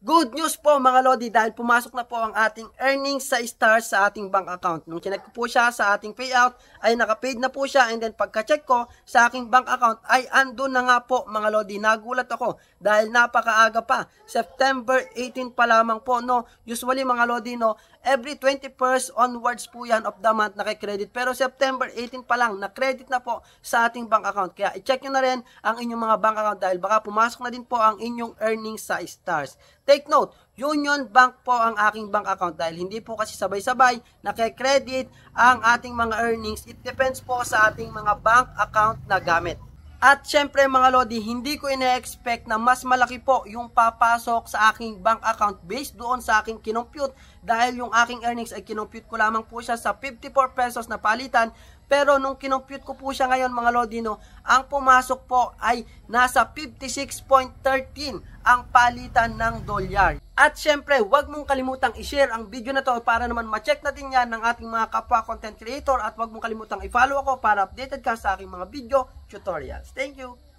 Good news po mga Lodi dahil pumasok na po ang ating earnings sa Stars sa ating bank account. Nung chinek ko po siya sa ating payout ay nakapaid na po siya, and then pagka-check ko sa aking bank account ay andun na nga po mga Lodi. Nagulat ako dahil napakaaga pa. September 18 pa lamang po, no. Usually mga Lodi, no, every 21st onwards po yan of the month nakikredit. Pero September 18 pa lang na-credit na po sa ating bank account. Kaya i-check nyo na rin ang inyong mga bank account dahil baka pumasok na din po ang inyong earnings sa Stars. Take note, Union Bank po ang aking bank account dahil hindi po kasi sabay-sabay nakikredit ang ating mga earnings. It depends po sa ating mga bank account na gamit. At syempre mga Lodi, hindi ko ina-expect na mas malaki po yung papasok sa aking bank account based doon sa aking kinompute dahil yung aking earnings ay kinompute ko lamang po siya sa 54 pesos na palitan. Pero nung kinompute ko po siya ngayon mga Lodi, no, ang pumasok po ay nasa 56.13 ang palitan ng dolyar. At syempre, huwag mong kalimutang i-share ang video na to para naman ma-check natin yan ng ating mga kapwa content creator, at huwag mong kalimutang i-follow ako para updated ka sa aking mga video tutorials. Thank you!